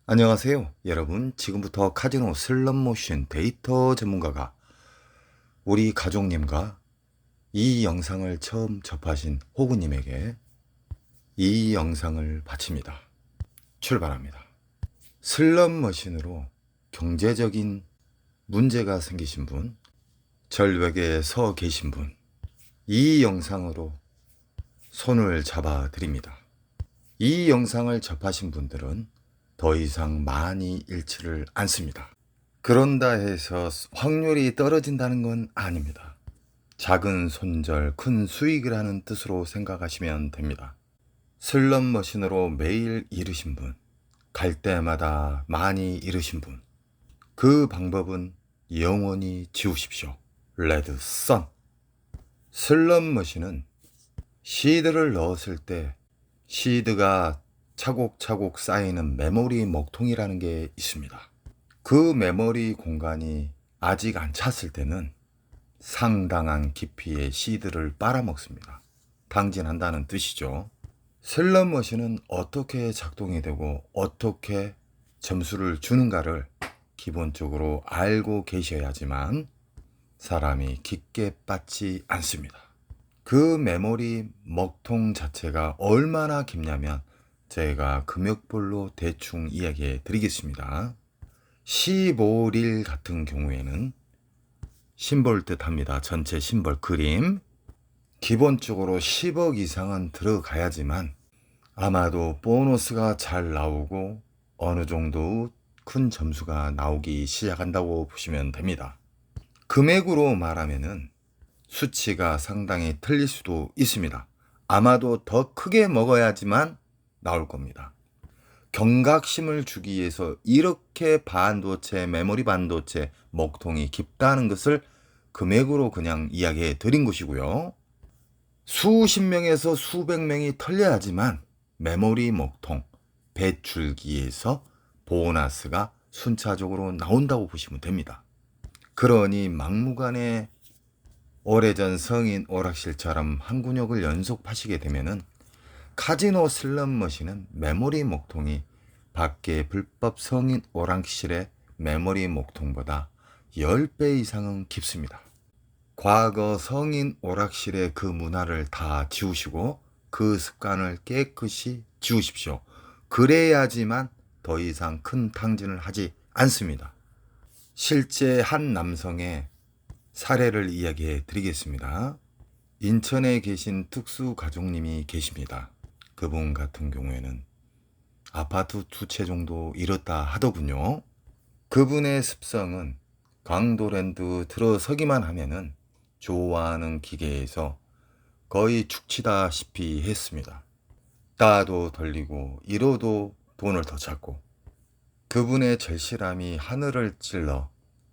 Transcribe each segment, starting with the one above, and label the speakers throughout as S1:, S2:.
S1: 안녕하세요. 여러분, 지금부터 카지노 슬롯모션 데이터 전문가가 우리 가족님과 이 영상을 처음 접하신 호구님에게 이 영상을 바칩니다. 출발합니다. 슬롯머신으로 경제적인 문제가 생기신 분, 절벽에 서 계신 분, 이 영상으로 손을 잡아 드립니다. 이 영상을 접하신 분들은 더 이상 많이 잃지를 않습니다. 그런다 해서 확률이 떨어진다는 건 아닙니다. 작은 손절, 큰 수익을 하는 뜻으로 생각하시면 됩니다. 슬롯머신으로 매일 잃으신 분, 갈 때마다 많이 잃으신 분, 그 방법은 영원히 지우십시오. 레드 선. 슬롯머신은 시드를 넣었을 때 시드가 차곡차곡 쌓이는 메모리 먹통이라는 게 있습니다. 그 메모리 공간이 아직 안 찼을 때는 상당한 깊이의 시드를 빨아먹습니다. 당진한다는 뜻이죠. 슬롯머신은 어떻게 작동이 되고 어떻게 점수를 주는가를 기본적으로 알고 계셔야지만 사람이 깊게 빠지지 않습니다. 그 메모리 먹통 자체가 얼마나 깊냐면 제가 금액별로 대충 이야기해 드리겠습니다. 15릴 같은 경우에는 심볼 듯 합니다. 전체 심볼 그림. 기본적으로 10억 이상은 들어가야지만 아마도 보너스가 잘 나오고 어느 정도 큰 점수가 나오기 시작한다고 보시면 됩니다. 금액으로 말하면은 수치가 상당히 틀릴 수도 있습니다. 아마도 더 크게 먹어야지만 나올 겁니다. 경각심을 주기 위해서 이렇게 반도체, 메모리 반도체 먹통이 깊다는 것을 금액으로 그냥 이야기해 드린 것이고요. 수십 명에서 수백 명이 털려야지만 메모리 먹통, 배출기에서 보너스가 순차적으로 나온다고 보시면 됩니다. 그러니 막무가내 오래전 성인 오락실처럼 한 근육을 연속하시게 되면은 카지노 슬롯머신은 메모리 목통이 밖에 불법 성인 오락실의 메모리 목통보다 10배 이상은 깊습니다. 과거 성인 오락실의 그 문화를 다 지우시고 그 습관을 깨끗이 지우십시오. 그래야지만 더 이상 큰 탕진을 하지 않습니다. 실제 한 남성의 사례를 이야기해 드리겠습니다. 인천에 계신 특수 가족님이 계십니다. 그분 같은 경우에는 아파트 2채 정도 잃었다 하더군요. 그분의 습성은 강도랜드 들어서기만 하면은 좋아하는 기계에서 거의 죽치다시피 했습니다. 따도 돌리고 잃어도 돈을 더 찾고 그분의 절실함이 하늘을 찔러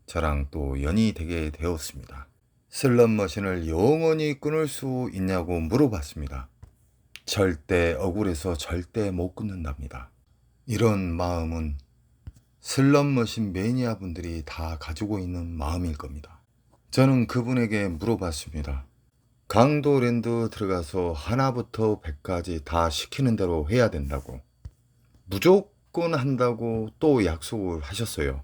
S1: 저랑 또 연이 되게 되었습니다. 슬롯머신을 영원히 끊을 수 있냐고 물어봤습니다. 절대 억울해서 절대 못 끊는답니다. 이런 마음은 슬롯머신 매니아 분들이 다 가지고 있는 마음일 겁니다. 저는 그분에게 물어봤습니다. 강도랜드 들어가서 하나부터 100까지 다 시키는 대로 해야 된다고. 무조건 한다고 또 약속을 하셨어요.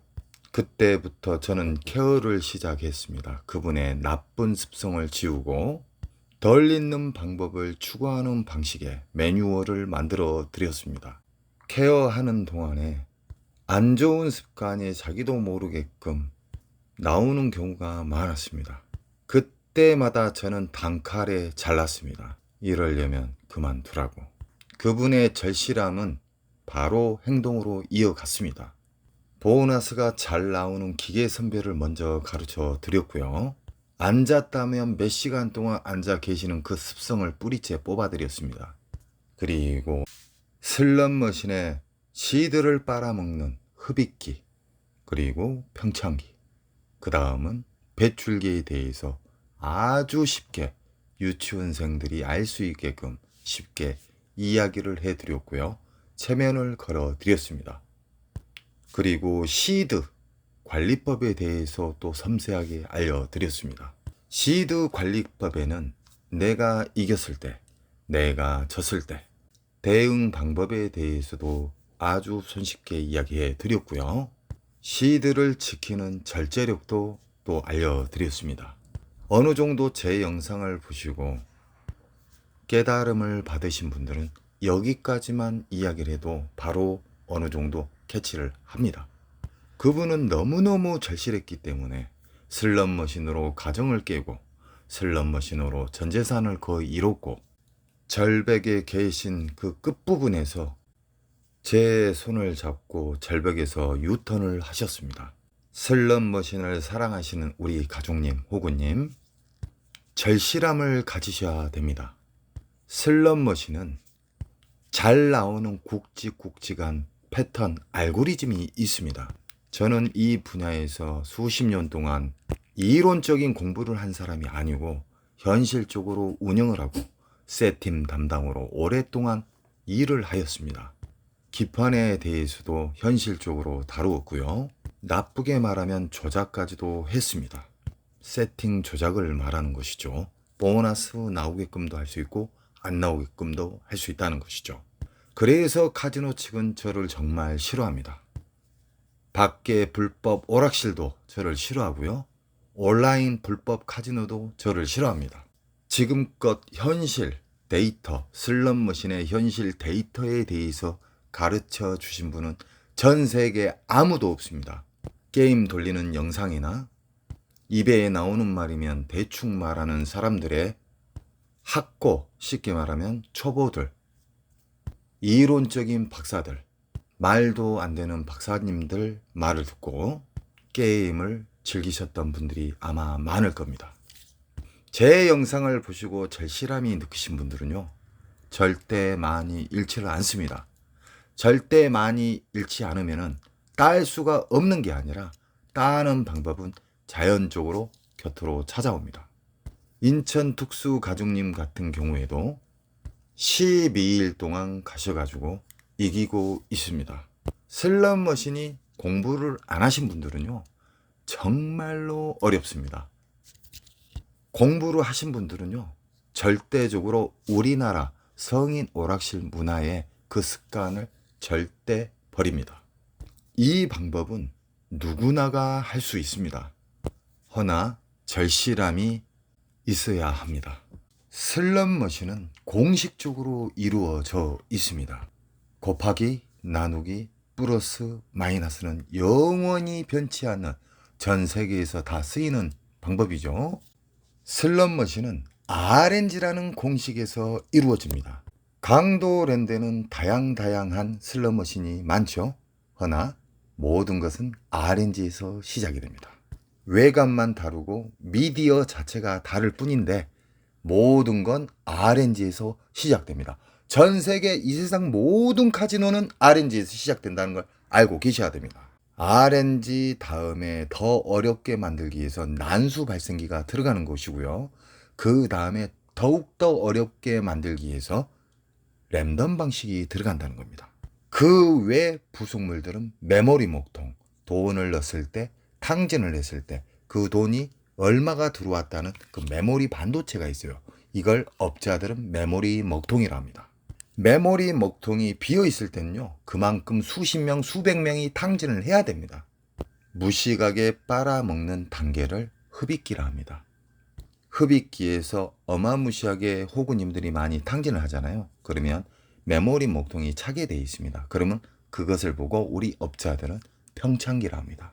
S1: 그때부터 저는 케어를 시작했습니다. 그분의 나쁜 습성을 지우고 덜 잊는 방법을 추구하는 방식의 매뉴얼을 만들어 드렸습니다. 케어하는 동안에 안 좋은 습관이 자기도 모르게끔 나오는 경우가 많았습니다. 그때마다 저는 단칼에 잘랐습니다. 이러려면 그만두라고. 그분의 절실함은 바로 행동으로 이어갔습니다. 보너스가 잘 나오는 기계 선별을 먼저 가르쳐 드렸고요. 앉았다면 몇 시간 동안 앉아 계시는 그 습성을 뿌리째 뽑아드렸습니다. 그리고 슬롯머신에 시드를 빨아먹는 흡입기, 그리고 평창기, 그 다음은 배출기에 대해서 아주 쉽게 유치원생들이 알 수 있게끔 쉽게 이야기를 해드렸고요. 체면을 걸어드렸습니다. 그리고 시드 관리법에 대해서 또 섬세하게 알려드렸습니다. 시드 관리법에는 내가 이겼을 때, 내가 졌을 때 대응 방법에 대해서도 아주 손쉽게 이야기해 드렸고요. 시드를 지키는 절제력도 또 알려드렸습니다. 어느 정도 제 영상을 보시고 깨달음을 받으신 분들은 여기까지만 이야기를 해도 바로 어느 정도 캐치를 합니다. 그분은 너무너무 절실했기 때문에 슬롯머신으로 가정을 깨고 슬롯머신으로 전 재산을 거의 잃었고 절벽에 계신 그 끝부분에서 제 손을 잡고 절벽에서 유턴을 하셨습니다. 슬롯머신을 사랑하시는 우리 가족님, 호구님, 절실함을 가지셔야 됩니다. 슬롯머신은 잘 나오는 굵직굵직한 패턴, 알고리즘이 있습니다. 저는 이 분야에서 수십 년 동안 이론적인 공부를 한 사람이 아니고 현실적으로 운영을 하고 세팀 담당으로 오랫동안 일을 하였습니다. 기판에 대해서도 현실적으로 다루었고요. 나쁘게 말하면 조작까지도 했습니다. 세팅 조작을 말하는 것이죠. 보너스 나오게끔도 할 수 있고 안 나오게끔도 할 수 있다는 것이죠. 그래서 카지노 측은 저를 정말 싫어합니다. 밖에 불법 오락실도 저를 싫어하고요. 온라인 불법 카지노도 저를 싫어합니다. 지금껏 현실 데이터, 슬롯머신의 현실 데이터에 대해서 가르쳐 주신 분은 전 세계 아무도 없습니다. 게임 돌리는 영상이나 입에 나오는 말이면 대충 말하는 사람들의 학고, 쉽게 말하면 초보들, 이론적인 박사들, 말도 안 되는 박사님들 말을 듣고 게임을 즐기셨던 분들이 아마 많을 겁니다. 제 영상을 보시고 절실함이 느끼신 분들은요, 절대 많이 잃지를 않습니다. 절대 많이 잃지 않으면 딸 수가 없는 게 아니라 따는 방법은 자연적으로 곁으로 찾아옵니다. 인천 특수가족님 같은 경우에도 12일 동안 가셔가지고 이기고 있습니다. 슬롯머신이 공부를 안 하신 분들은요, 정말로 어렵습니다. 공부를 하신 분들은요, 절대적으로 우리나라 성인 오락실 문화의 그 습관을 절대 버립니다. 이 방법은 누구나가 할 수 있습니다. 허나 절실함이 있어야 합니다. 슬롯머신은 공식적으로 이루어져 있습니다. 곱하기, 나누기, 플러스, 마이너스는 영원히 변치 않는 전 세계에서 다 쓰이는 방법이죠. 슬롯머신은 RNG라는 공식에서 이루어집니다. 강도랜드는 다양한 슬롯머신이 많죠. 허나 모든 것은 RNG에서 시작이 됩니다. 외관만 다르고 미디어 자체가 다를 뿐인데 모든 건 RNG에서 시작됩니다. 전 세계 이 세상 모든 카지노는 RNG에서 시작된다는 걸 알고 계셔야 됩니다. RNG 다음에 더 어렵게 만들기 위해서 난수 발생기가 들어가는 것이고요. 그 다음에 더욱더 어렵게 만들기 위해서 랜덤 방식이 들어간다는 겁니다. 그 외 부속물들은 메모리 목통, 돈을 넣었을 때, 탕진을 했을 때 그 돈이 얼마가 들어왔다는 그 메모리 반도체가 있어요. 이걸 업자들은 메모리 먹통이라 합니다. 메모리 먹통이 비어 있을 때는요, 그만큼 수십 명, 수백 명이 탕진을 해야 됩니다. 무식하게 빨아먹는 단계를 흡입기라 합니다. 흡입기에서 어마무시하게 호구님들이 많이 탕진을 하잖아요. 그러면 메모리 먹통이 차게 되어 있습니다. 그러면 그것을 보고 우리 업자들은 평창기라 합니다.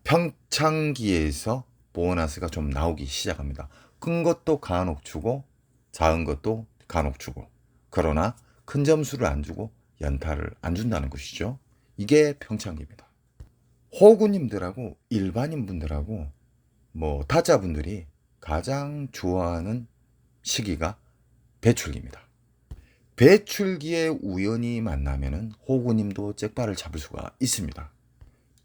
S1: 평창기에서 보너스가 좀 나오기 시작합니다. 큰 것도 간혹 주고 작은 것도 간혹 주고, 그러나 큰 점수를 안 주고 연타를 안 준다는 것이죠. 이게 평창기입니다. 호구님들하고 일반인 분들하고 타자분들이 가장 좋아하는 시기가 배출기입니다. 배출기에 우연히 만나면은 호구님도 잭바를 잡을 수가 있습니다.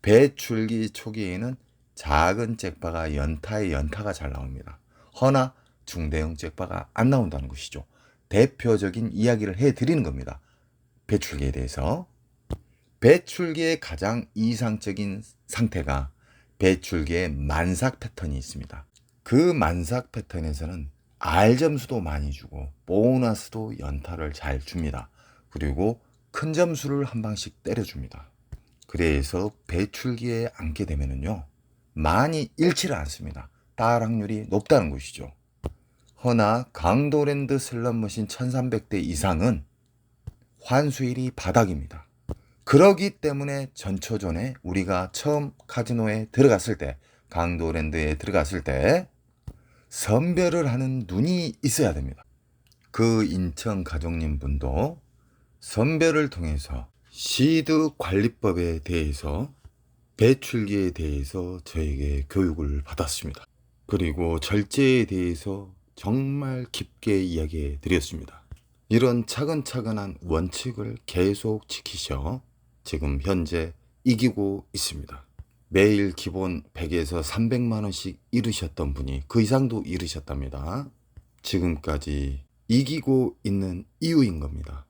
S1: 배출기 초기에는 작은 잭바가 연타가 잘 나옵니다. 허나 중대형 잭바가 안 나온다는 것이죠. 대표적인 이야기를 해드리는 겁니다. 배출기에 대해서. 배출기의 가장 이상적인 상태가 배출기의 만삭 패턴이 있습니다. 그 만삭 패턴에서는 R 점수도 많이 주고 보너스도 연타를 잘 줍니다. 그리고 큰 점수를 한 방씩 때려줍니다. 그래서 배출기에 앉게 되면은요, 많이 잃지를 않습니다. 딸 확률이 높다는 것이죠. 허나 강도랜드 슬롯머신 1300대 이상은 환수율이 바닥입니다. 그러기 때문에 전초전에 우리가 처음 카지노에 들어갔을 때, 강도랜드에 들어갔을 때 선별을 하는 눈이 있어야 됩니다. 그 인천 가족님 분도 선별을 통해서 시드 관리법에 대해서, 배출기에 대해서 저에게 교육을 받았습니다. 그리고 절제에 대해서 정말 깊게 이야기해 드렸습니다. 이런 차근차근한 원칙을 계속 지키셔 지금 현재 이기고 있습니다. 매일 기본 100에서 300만 원씩 잃으셨던 분이 그 이상도 잃으셨답니다. 지금까지 이기고 있는 이유인 겁니다.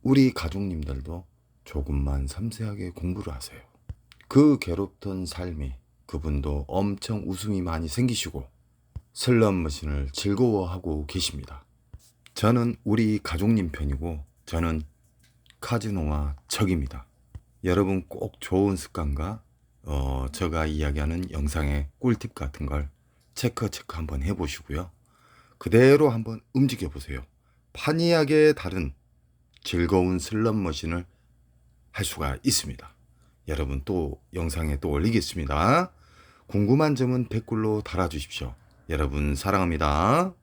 S1: 우리 가족님들도 조금만 섬세하게 공부를 하세요. 그 괴롭던 삶이 그분도 엄청 웃음이 많이 생기시고 슬롯머신을 즐거워하고 계십니다. 저는 우리 가족님 편이고 저는 카지노와 적입니다. 여러분 꼭 좋은 습관과 제가 이야기하는 영상의 꿀팁 같은 걸 체크 한번 해보시고요. 그대로 한번 움직여 보세요. 판이하게 다른 즐거운 슬롯머신을 할 수가 있습니다. 여러분 또 영상에 또 올리겠습니다. 궁금한 점은 댓글로 달아주십시오. 여러분 사랑합니다.